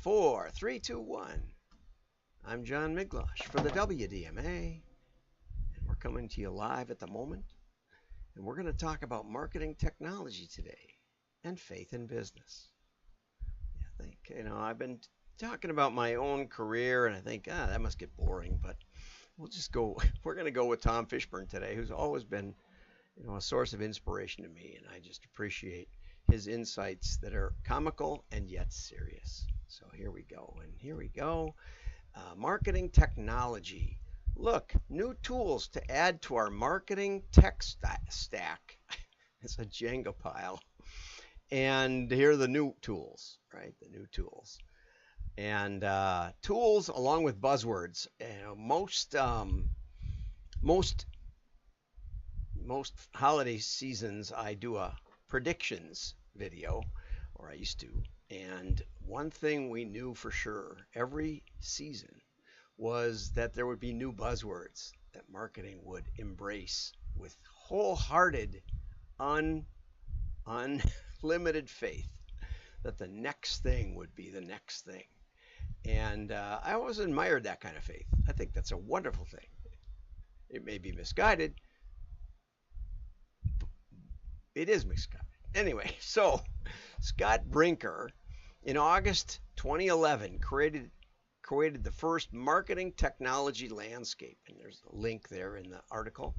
4, 3, 2, 1. I'm John Miglosh for the WDMA, and we're coming to you live at the moment. And we're going to talk about marketing technology today and faith in business. I think, I've been talking about my own career, and I think, that must get boring, but we'll just go. We're going to go with Tom Fishburne today, who's always been, a source of inspiration to me, and I just appreciate his insights that are comical and yet serious. So here we go, and here we go. Marketing technology. Look, new tools to add to our marketing tech stack. It's a Jenga pile. And here are the new tools, right? The new tools. And tools along with buzzwords. Most holiday seasons I do a predictions video, or I used to, and one thing we knew for sure every season was that there would be new buzzwords that marketing would embrace with wholehearted, unlimited faith that the next thing would be the next thing. And I always admired that kind of faith. I think that's a wonderful thing. It may be misguided. It is misguided. Anyway, so Scott Brinker in August 2011 created the first marketing technology landscape. And there's a link there in the article.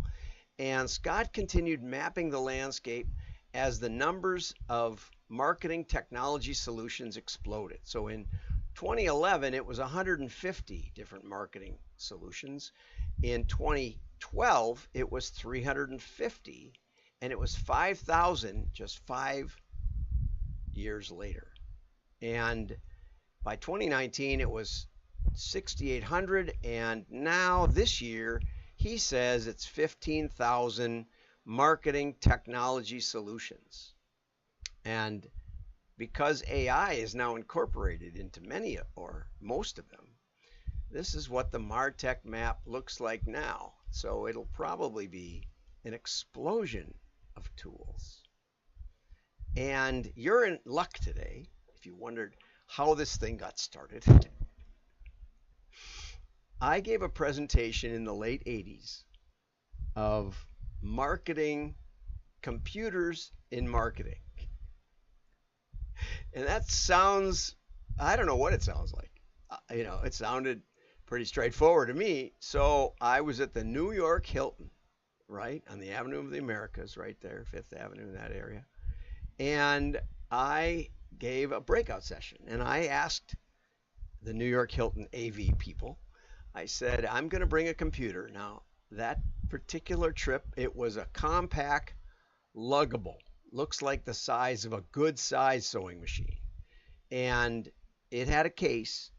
And Scott continued mapping the landscape as the numbers of marketing technology solutions exploded. So in 2011, it was 150 different marketing solutions. In 2012, it was 350. And it was 5,000 just 5 years later. And by 2019, it was 6,800. And now this year, he says it's 15,000 marketing technology solutions. And because AI is now incorporated into many or most of them, this is what the MarTech map looks like now. So it'll probably be an explosion of tools. And you're in luck today if you wondered how this thing got started. I gave a presentation in the late 80s of marketing, computers in marketing. And that sounds, I don't know what it sounds like. It sounded pretty straightforward to me. So I was at the New York Hilton, right on the Avenue of the Americas, right there, Fifth Avenue in that area. And I gave a breakout session, and I asked the New York Hilton AV people, I said, I'm going to bring a computer. Now, that particular trip, it was a compact, luggable, looks like the size of a good size sewing machine. And it had a case,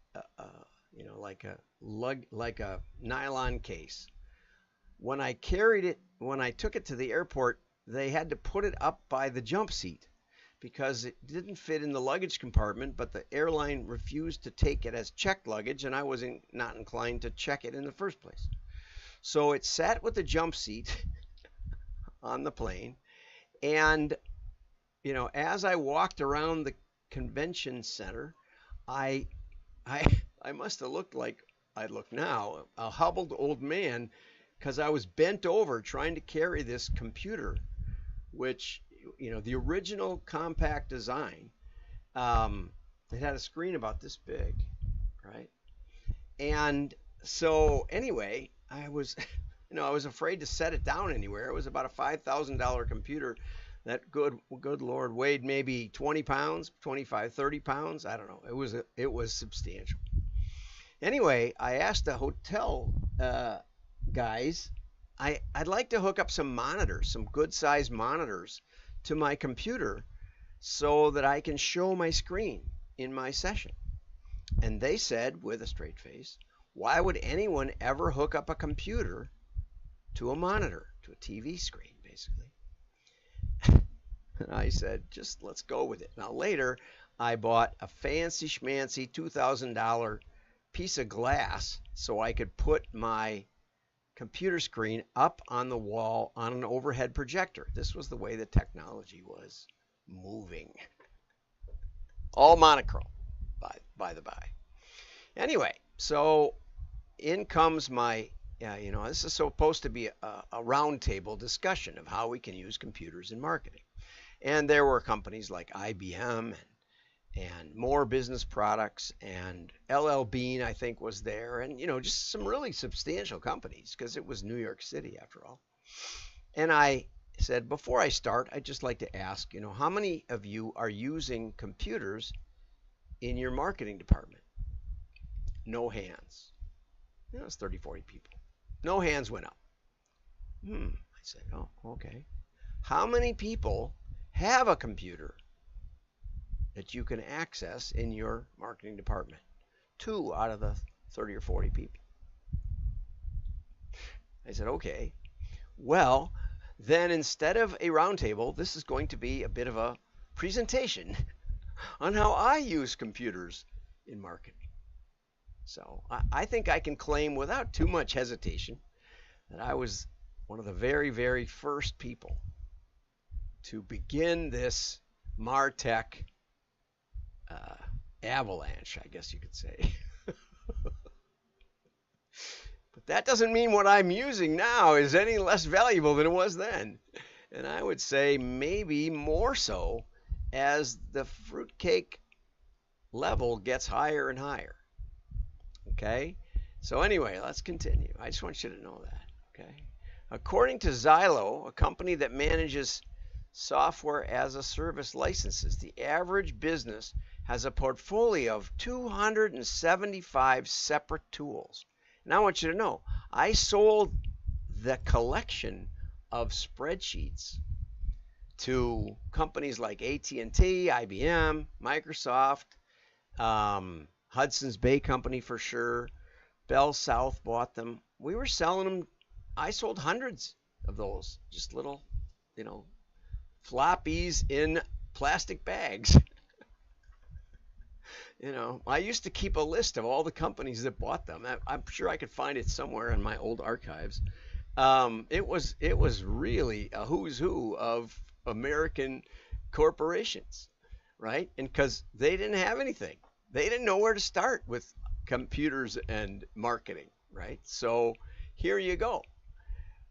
like a nylon case. When I took it to the airport, they had to put it up by the jump seat because it didn't fit in the luggage compartment, but the airline refused to take it as checked luggage, and I was not inclined to check it in the first place. So it sat with the jump seat on the plane, and as I walked around the convention center, I must have looked like I look now, a hobbled old man, because I was bent over trying to carry this computer, which, the original compact design, it had a screen about this big, right? And so anyway, I was, I was afraid to set it down anywhere. It was about a $5,000 computer that good Lord weighed maybe 20 pounds, 25, 30 pounds. I don't know. It was substantial. Anyway, I asked the hotel guys, I'd like to hook up some monitors, some good sized monitors to my computer so that I can show my screen in my session. And they said with a straight face, why would anyone ever hook up a computer to a monitor, to a TV screen, basically? And I said, just let's go with it. Now later, I bought a fancy schmancy $2,000 piece of glass so I could put my computer screen up on the wall on an overhead projector. This was the way the technology was moving. All monochrome. by the by. Anyway, so in comes my, this is supposed to be a roundtable discussion of how we can use computers in marketing. And there were companies like IBM and More Business Products and LL Bean, I think, was there. And, just some really substantial companies because it was New York City after all. And I said, before I start, I'd just like to ask, how many of you are using computers in your marketing department? No hands. It was 30, 40 people. No hands went up. I said, oh, okay. How many people have a computer that you can access in your marketing department? 2 out of the 30 or 40 people. I said, okay. Well, then instead of a roundtable, this is going to be a bit of a presentation on how I use computers in marketing. So I think I can claim without too much hesitation that I was one of the very, very first people to begin this MarTech avalanche, I guess you could say. But that doesn't mean what I'm using now is any less valuable than it was then. And I would say maybe more so as the fruitcake level gets higher and higher. Okay? So anyway, let's continue. I just want you to know that. Okay? According to Xylo, a company that manages software as a service licenses, the average business has a portfolio of 275 separate tools. And I want you to know, I sold the collection of spreadsheets to companies like AT&T, IBM, Microsoft, Hudson's Bay Company for sure. Bell South bought them. We were selling them. I sold hundreds of those, just little, floppies in plastic bags. I used to keep a list of all the companies that bought them. I'm sure I could find it somewhere in my old archives. It was really a who's who of American corporations, right? And because they didn't have anything. They didn't know where to start with computers and marketing, right? So here you go.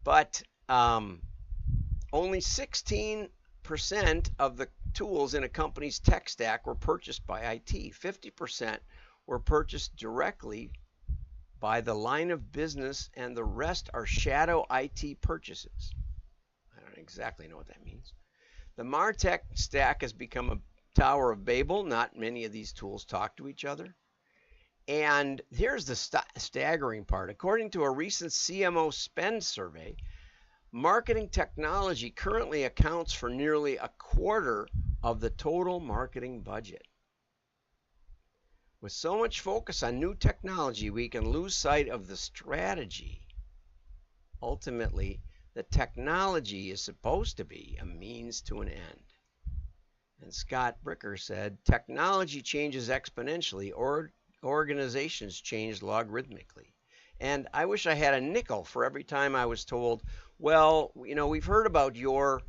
But only 16% of the tools in a company's tech stack were purchased by IT. 50% were purchased directly by the line of business, and the rest are shadow IT purchases. I don't exactly know what that means. The MarTech stack has become a Tower of Babel. Not many of these tools talk to each other. And here's the staggering part. According to a recent CMO spend survey, marketing technology currently accounts for nearly a quarter of the total marketing budget. With so much focus on new technology, we can lose sight of the strategy. Ultimately, the technology is supposed to be a means to an end. And Scott Bricker said, technology changes exponentially, or organizations change logarithmically. And I wish I had a nickel for every time I was told, well, we've heard about your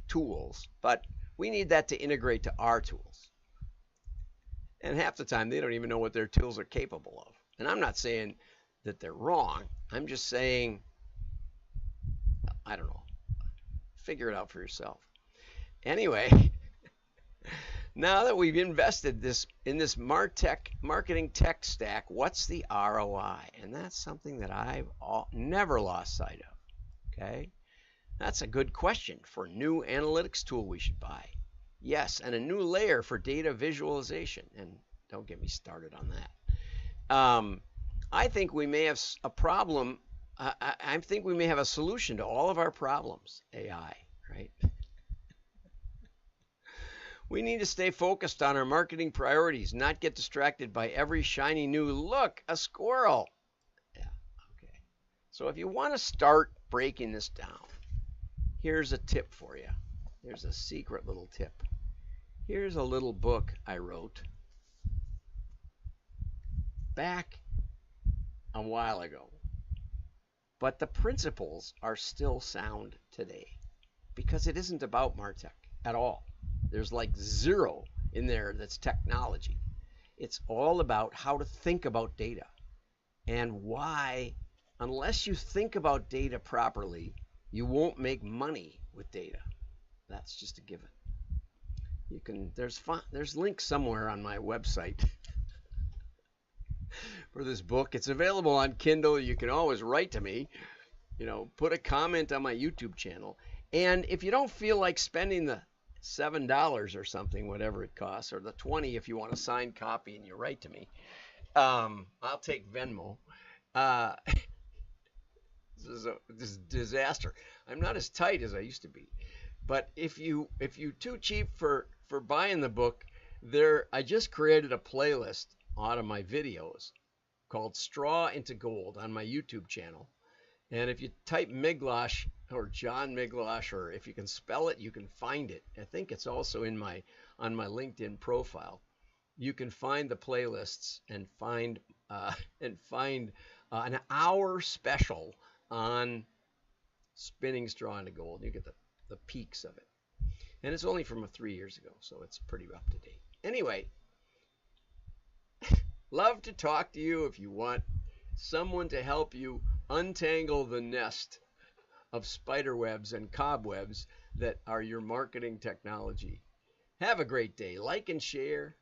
tools, but we need that to integrate to our tools. And half the time, they don't even know what their tools are capable of. And I'm not saying that they're wrong. I'm just saying, I don't know. Figure it out for yourself. Anyway, now that we've invested in this MarTech marketing tech stack, what's the ROI? And that's something that I've never lost sight of. Okay, that's a good question for a new analytics tool we should buy. Yes, and a new layer for data visualization. And don't get me started on that. I think we may have a problem. I think we may have a solution to all of our problems. AI, right? We need to stay focused on our marketing priorities, not get distracted by every shiny new look, a squirrel. Yeah, okay. So if you want to start breaking this down, here's a tip for you. Here's a secret little tip. Here's a little book I wrote back a while ago. But the principles are still sound today because it isn't about MarTech at all. There's like zero in there that's technology. It's all about how to think about data and why, unless you think about data properly, you won't make money with data. That's just a given. You can there's links somewhere on my website for this book. It's available on Kindle. You can always write to me, put a comment on my YouTube channel. And if you don't feel like spending the $7 or something, whatever it costs, or the 20 if you want a signed copy and you write to me, I'll take Venmo. This is a disaster. I'm not as tight as I used to be. But if you too cheap for buying the book, I just created a playlist out of my videos called Straw into Gold on my YouTube channel. And if you type Miglosh or John Miglosh, or if you can spell it, you can find it. I think it's also on my LinkedIn profile. You can find the playlists and find an hour special on spinning straw into gold. You get the peaks of it. And it's only from 3 years ago, so it's pretty up to date. Anyway, love to talk to you if you want someone to help you untangle the nest of spider webs and cobwebs that are your marketing technology. Have a great day. Like and share.